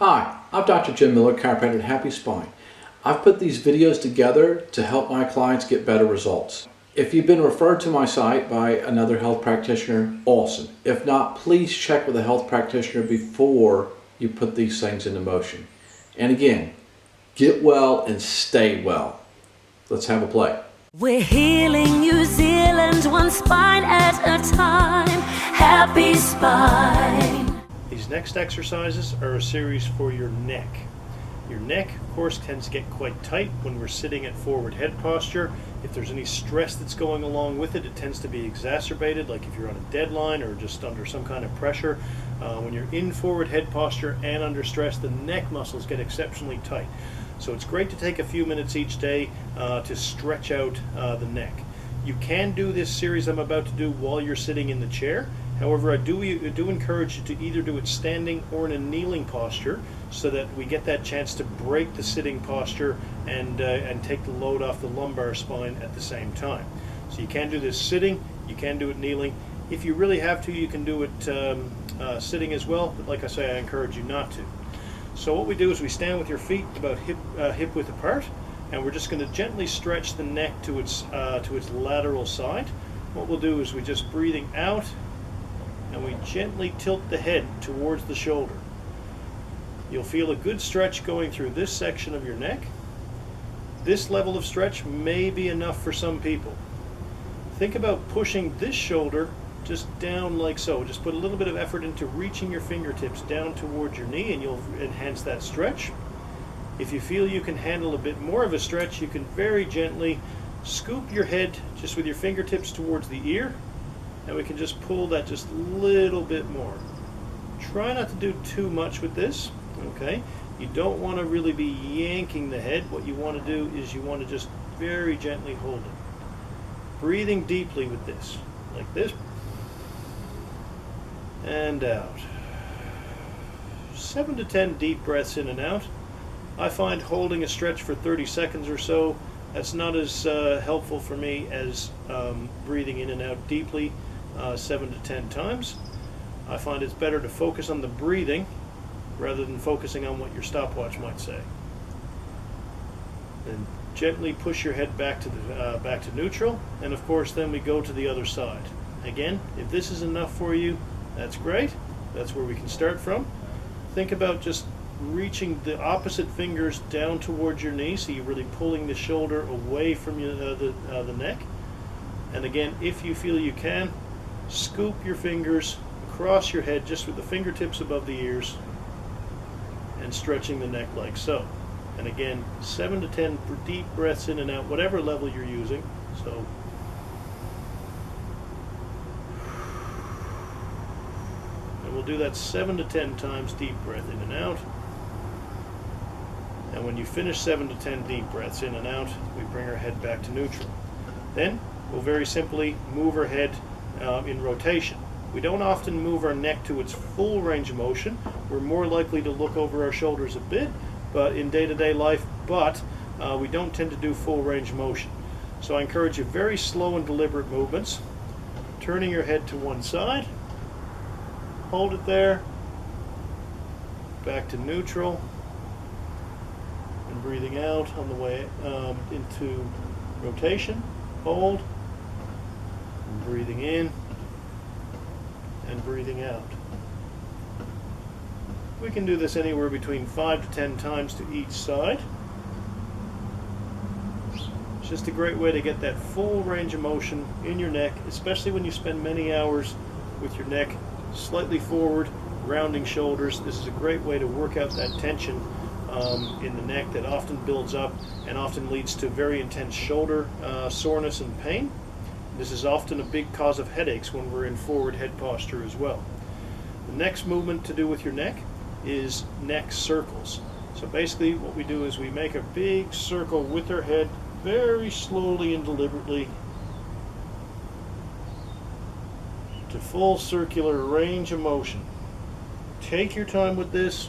Hi, I'm Dr. Jim Miller, chiropractor at Happy Spine. I've put these videos together to help my clients get better results. If you've been referred to my site by another health practitioner, awesome. If not, please check with a health practitioner before you put these things into motion. And again, get well and stay well. Let's have a play. We're healing New Zealand one spine at a time. Happy Spine. These next exercises are a series for your neck. Your neck, of course, tends to get quite tight when we're sitting at forward head posture. If there's any stress that's going along with it, it tends to be exacerbated, like if you're on a deadline or just under some kind of pressure. When you're in forward head posture and under stress, the neck muscles get exceptionally tight. So it's great to take a few minutes each day to stretch out the neck. You can do this series I'm about to do while you're sitting in the chair. However, I do encourage you to either do it standing or in a kneeling posture so that we get that chance to break the sitting posture and take the load off the lumbar spine at the same time. So you can do this sitting, you can do it kneeling. If you really have to, you can do it sitting as well, but like I say, I encourage you not to. So what we do is we stand with your feet about hip width apart, and we're just going to gently stretch the neck to its lateral side. What we'll do is we just breathing out, and we gently tilt the head towards the shoulder. You'll feel a good stretch going through this section of your neck. This level of stretch may be enough for some people. Think about pushing this shoulder just down like so. Just put a little bit of effort into reaching your fingertips down towards your knee, and you'll enhance that stretch. If you feel you can handle a bit more of a stretch, you can very gently scoop your head just with your fingertips towards the ear, and we can just pull that just a little bit more. Try not to do too much with this, okay? You don't want to really be yanking the head. What you want to do is you want to just very gently hold it. Breathing deeply with this, like this, and out. 7 to 10 deep breaths in and out. I find holding a stretch for 30 seconds or so, that's not as helpful for me as breathing in and out deeply 7 to 10 times. I find it's better to focus on the breathing rather than focusing on what your stopwatch might say. Then gently push your head back to neutral, and of course then we go to the other side. Again, if this is enough for you, that's great. That's where we can start from. Think about just reaching the opposite fingers down towards your knee, so you're really pulling the shoulder away from the neck. And again, if you feel you can, scoop your fingers across your head just with the fingertips above the ears and stretching the neck like so. And again, 7 to 10 deep breaths in and out, whatever level you're using. So and we'll do that 7 to 10 times, deep breath in and out. And when you finish 7 to 10 deep breaths in and out, we bring our head back to neutral. Then we'll very simply move our head in rotation. We don't often move our neck to its full range of motion. We're more likely to look over our shoulders a bit, but in day-to-day life, we don't tend to do full range of motion. So I encourage you very slow and deliberate movements. Turning your head to one side, hold it there, back to neutral, and breathing out on the way into rotation, hold, and breathing in, and breathing out. We can do this anywhere between 5 to 10 times to each side. It's just a great way to get that full range of motion in your neck, especially when you spend many hours with your neck slightly forward, rounding shoulders. This is a great way to work out that tension in the neck that often builds up and often leads to very intense shoulder soreness and pain. This is often a big cause of headaches when we're in forward head posture as well. The next movement to do with your neck is neck circles. So basically what we do is we make a big circle with our head very slowly and deliberately to full circular range of motion. Take your time with this.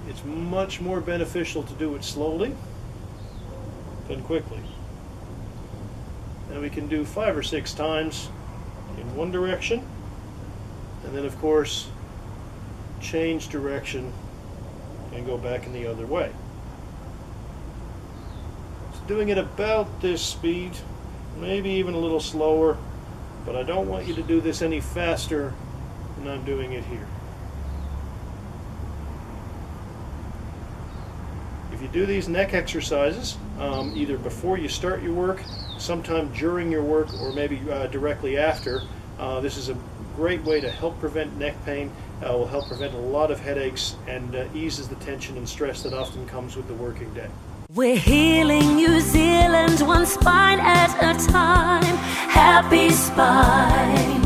It's much more beneficial to do it slowly than quickly. And we can do 5 or 6 times in one direction, and then of course change direction and go back in the other way. So doing it about this speed, maybe even a little slower, but I don't want you to do this any faster than I'm doing it here. If you do these neck exercises, either before you start your work, sometime during your work, or maybe directly after, this is a great way to help prevent neck pain. Will help prevent a lot of headaches and eases the tension and stress that often comes with the working day. We're healing New Zealand one spine at a time. Happy Spine.